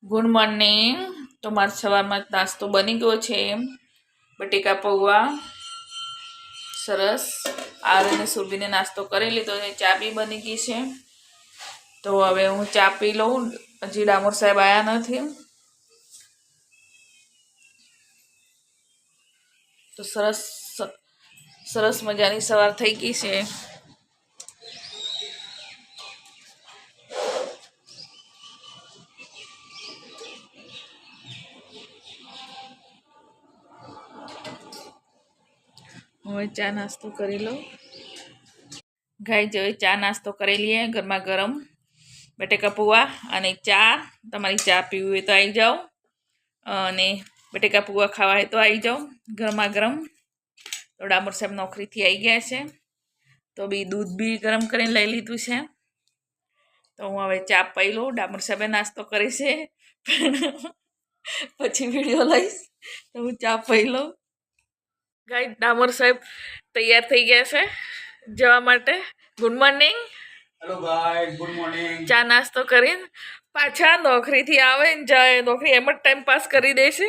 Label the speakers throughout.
Speaker 1: Good morning. તો મારો સવારમાં નાસ્તો બની ગયો છે. બટેકા પૌવા સરસ. આરને સુરભીને નાસ્તો કરી લીધો છે. ચા બી બની ગઈ છે. તો હવે હું ચા પી લઉં. હજી ડામોર સાહેબ આવ્યા નથી. તો સરસ સરસ મજાની સવાર થઈ ગઈ છે. હવે ચા નાસ્તો કરી લઉં. ગાઈ હવે ચા નાસ્તો કરી લઈએ. ગરમા ગરમ બટેકા પૌવા અને ચા. તમારી ચા પીવી હોય તો આવી જાઓ, અને બટેકા પૌવા ખાવા હોય તો આવી જાઓ. ગરમા ગરમ. તો ડામોર સાહેબ નોકરીથી આવી ગયા છે, તો બી દૂધ બી ગરમ કરીને લઈ લીધું છે. તો હું હવે ચા પી લઉં. ડામોર સાહેબે નાસ્તો કરે છે, પછી વિડીયો લઈશ. તો હું ચા પી લઉં. ગાઈ ડામોર સાહેબ તૈયાર થઈ ગયા છે જવા માટે. Good morning.
Speaker 2: Hello guys, good morning.
Speaker 1: ચા નાસ્તો કરીને પાછા નોકરીથી આવે ને જાય. નોકરી એમ જ ટાઈમ પાસ કરી દે છે.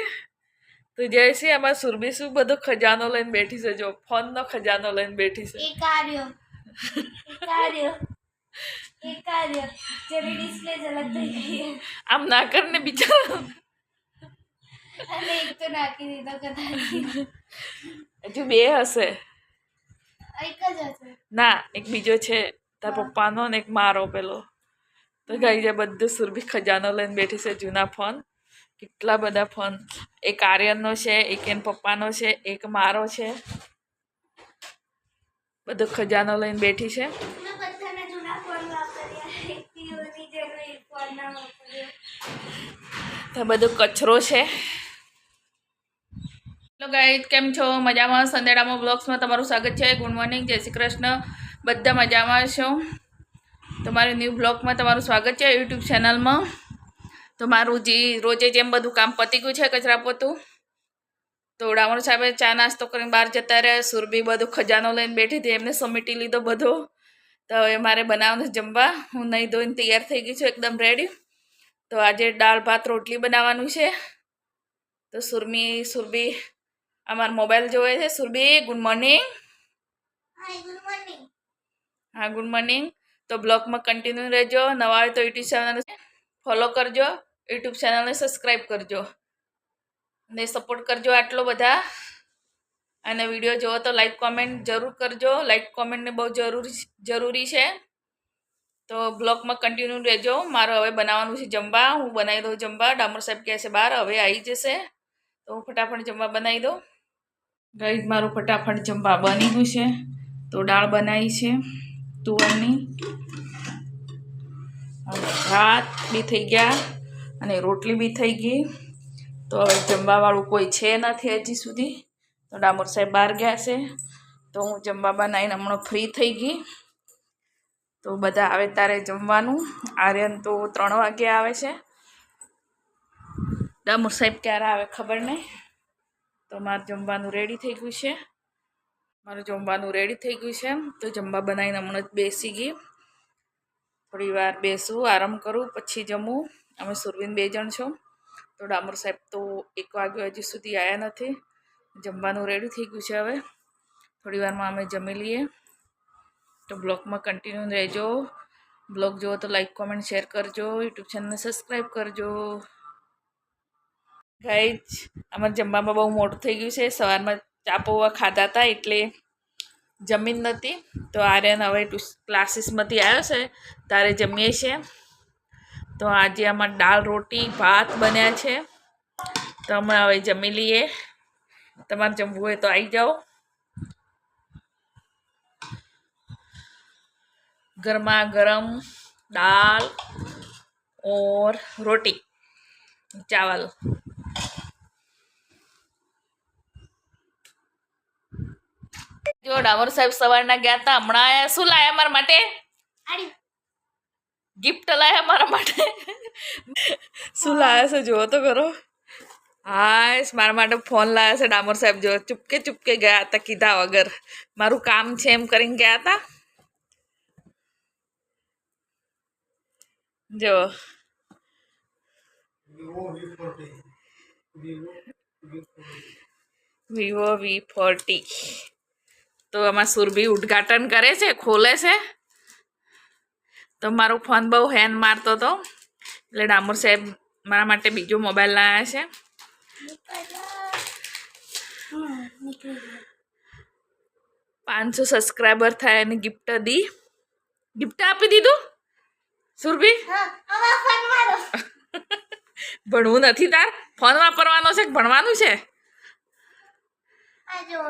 Speaker 1: તો જાય છે. આમાં સુરભી શું બધો ખજાનો લઈને બેઠી છે. જો ફોનનો ખજાનો લઈને બેઠી છે.
Speaker 3: જેની ડિસ્પ્લે જ અલગ થઈ ગઈ
Speaker 1: આમ ના કરીને બિચારા.
Speaker 3: અને એક તો નાખી દીધો કદાચ.
Speaker 1: હજુ બે હશે.
Speaker 3: એક જ હશે.
Speaker 1: ના, એક બીજો છે તાર પપ્પાનો ને એક મારો પેલો. તો ગાઈ જાય બધું સુરભી ખજાનો લઈને બેઠી છે. જૂના ફોન, કેટલા બધા ફોન. એક આર્યનનો છે, એક એન પપ્પાનો છે, એક મારો છે. બધો ખજાનો લઈને બેઠી છે.
Speaker 3: મેં બધાને જૂના ફોન વાપર્યા. એક પીઓની જેનો એક ફોન ના વાપર્યો.
Speaker 1: તો બધો કચરો છે. હેલો ગાઈસ, કેમ છો? મજામાં? સંદેડામાં બ્લોગ્સમાં તમારું સ્વાગત છે. ગુડ મોર્નિંગ, જય શ્રી કૃષ્ણ. બધા મજામાં છો? તમારી ન્યૂ બ્લોગમાં તમારું સ્વાગત છે યુટ્યુબ ચેનલમાં. તો મારું જે રોજે જેમ બધું કામ પતી ગયું છે, કચરા પોતું. તો ડામોર સાહેબે ચા નાસ્તો કરીને બહાર જતા રહ્યા. સુરભી બધું ખજાનો લઈને બેઠી હતી, એમને સમેટી લીધો બધો. તો હવે મારે બનાવવાનું જમવા. હું નહીં ધોઈને તૈયાર થઈ ગઈ છું, એકદમ રેડી. તો આજે દાળ ભાત રોટલી બનાવવાનું છે. તો સુરભી અમારો મોબાઈલ જોવે છે. Surbhi, good morning.
Speaker 3: Hi, good morning.
Speaker 1: હા, ગુડ મોર્નિંગ. તો બ્લોગમાં કન્ટિન્યુ રહેજો. નવા હોય તો યુટ્યુબ ચેનલ ફોલો કરજો, યુટ્યુબ ચેનલને સબસ્ક્રાઈબ કરજો ને સપોર્ટ કરજો આટલો બધા. અને વિડીયો જોવો તો લાઈક કોમેન્ટ જરૂર કરજો. લાઈક કોમેન્ટને બહુ જરૂરી છે. તો બ્લોગમાં કન્ટિન્યુ રહેજો. મારે હવે બનાવવાનું છે જમવા. હું બનાવી દઉં જમવા. ડામોર સાહેબ કહે છે બહાર હવે આવી જશે, તો હું ફટાફટ જમવા બનાવી દઉં. ગાઈસ, મારું ફટાફટ જમવા બની ગયું છે. તો દાળ બનાવી છે તુવરની, ભાત બી થઈ ગયા અને રોટલી બી થઈ ગઈ. તો હવે જમવાવાળું કોઈ છે નથી હજી સુધી. તો ડામોર સાહેબ બહાર ગયા છે. તો હું જમવા બનાવીને હમણાં ફ્રી થઈ ગઈ. તો બધા આવે તારે જમવાનું. આર્યન તો 3 વાગે આવે છે. ડામોર સાહેબ ક્યારે આવે ખબર નહીં. તો મારું જમવાનું રેડી થઈ ગયું છે. તો જમવા બનાવીને હમણાં જ બેસી ગઈ. થોડી વાર બેસું, આરામ કરું, પછી જમું. અમે સુરવીન 2 જણ છો. તો ડામોર સાહેબ તો 1 વાગ્યો હજી સુધી આવ્યા નથી. જમવાનું રેડી થઈ ગયું છે. હવે થોડી વારમાં અમે જમી લઈએ. તો બ્લોગમાં કન્ટિન્યુ રહેજો. બ્લોગ જુઓ તો લાઈક કોમેન્ટ શેર કરજો. યુટ્યુબ ચેનલને સબસ્ક્રાઈબ કરજો. ગાઈસ, અમારે જમવામાં બહુ મોડું થઈ ગયું છે. સવારમાં ચા પૌવા ખાધા હતા એટલે જમીન નથી. તો આર્યન હવે ક્લાસીસમાંથી આવ્યો છે તારે જમીએ છીએ. તો આજે આમાં દાળ રોટી ભાત બન્યા છે. તો અમે હવે જમી લઈએ. તમારે જમવું હોય તો આવી જાઓ. ગરમા ગરમ दाल और रोटी चावल. જો ડામોર સાહેબ સવારના ગયા હતા, હમણાં આયા. શું લાયા મારા માટે? ગિફ્ટ લાયા મારા માટે. શું લાયા છે જુઓ તો કરો. હા, મારા માટે ફોન લાયા છે ડામોર સાહેબ. જો ચૂપકે ગયા હતા કીધા વગર. મારું કામ છે એમ કરીને ગયા હતા. જો
Speaker 2: Vivo V40. Vivo V40.
Speaker 1: Vivo V40. તો આમાં સુરભી ઉદ્ઘાટન કરે છે, ખોલે છે. તો મારો ફોન બહુ હેંગ મારતો હતો, એટલે ડામોર સાહેબ મારા માટે બીજો મોબાઈલ લાવ્યા છે.
Speaker 3: નીકળી ગયો.
Speaker 1: 500 સબસ્ક્રાઈબર થાય અને ગિફ્ટ આપી દીધું. સુરભી
Speaker 3: હા, હવે ફોન મારો.
Speaker 1: ભણવું નથી તાર, ફોન વાપરવાનો છે કે ભણવાનું છે?
Speaker 3: આ જો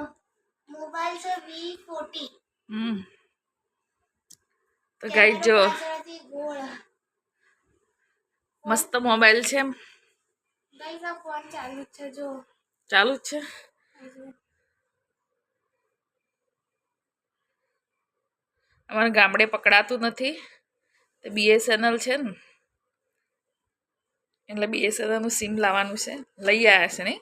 Speaker 3: મોબાઈલ છે V40.
Speaker 1: તો ગાઈસ જો
Speaker 3: પાછળથી ગોળ.
Speaker 1: મસ્ત મોબાઈલ છે,
Speaker 3: ગાઈસ આ ફોન ચાલુ જ છે જો.
Speaker 1: ચાલુ જ છે. અમારા ગામડે પકડાતું નથી, તો BSNL છે ને, એટલે BSNL નું સિમ લાવવાનું છે. લઈ આવ્યા છે નહીં?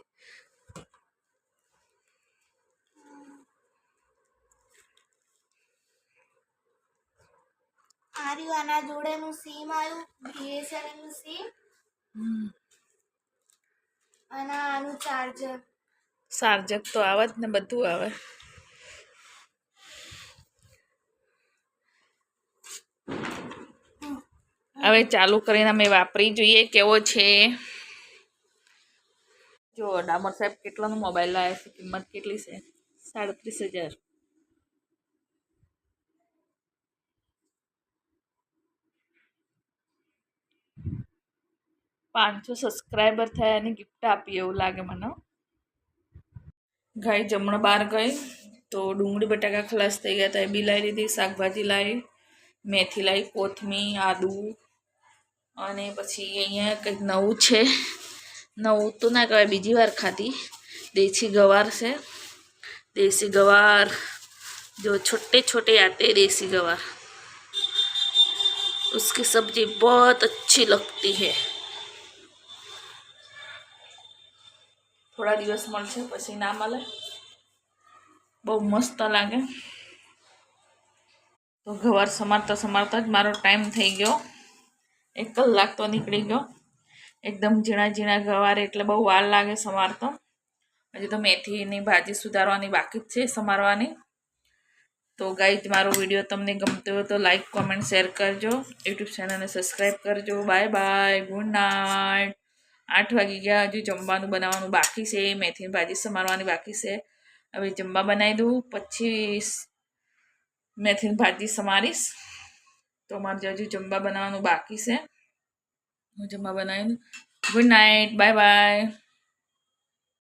Speaker 3: આના જોડેનું સિમ આવ્યું, BSNL નું સિમ અને આનું ચાર્જર.
Speaker 1: ચાર્જર તો આવે જ ને, બધું આવે. હવે ચાલુ કરીને અમે વાપરી જોઈએ કેવો છે. જો ડામોર સાહેબ કેટલાનો મોબાઈલ લાવ્યા છે, કિંમત કેટલી છે? 37,000. 500 સબસ્ક્રાઈબર થયા અને ગિફ્ટ આપી એવું લાગે મને. ગાય જમણ બહાર ગઈ તો ડુંગળી બટાકા ખલાસ થઈ ગયા હતા, એ બી લાવી લીધી. શાકભાજી લાવી, મેથી લાવી, કોથમીર, આદુ, અને પછી અહીંયા કંઈક નવું છે. નવું તો ના કહેવાય, બીજી વાર ખાધી. દેશી ગવાર છે, देसी गवार जो छोटे छोटे आते हैं, देसी गवार, उसकी सब्जी बहुत अच्छी लगती है. थोड़ा दिवस મળશે પછી ના મળે, બહુ મસ્ત લાગે. તો ગવાર સમારતા સમારતા જ મારો ટાઈમ થઈ ગયો, 1 કલાક તો નીકળી ગયો. એકદમ ઝીણા ઝીણા ગવાર એટલે બહુ વાર લાગે સમારતો. હજી તો મેથીની ભાજી સુધારવાની બાકી જ છે, સમારવાની. તો ગાઈઝ મારો વિડીયો તમને ગમતો હોય તો લાઈક કોમેન્ટ શેર કરજો, યુટ્યુબ ચેનલને સબસ્ક્રાઈબ કરજો. Bye bye, good night. 8 વાગી ગયા, હજુ જમવાનું બનાવવાનું બાકી છે, મેથીની ભાજી સમારવાની બાકી છે. હવે જમવા બનાવી દઉં, પછી મેથીની ભાજી સમારીશ. તો મારે હજુ જમવા બનાવવાનું બાકી છે, હું જમવા બનાવી દઉં. Good night, bye bye.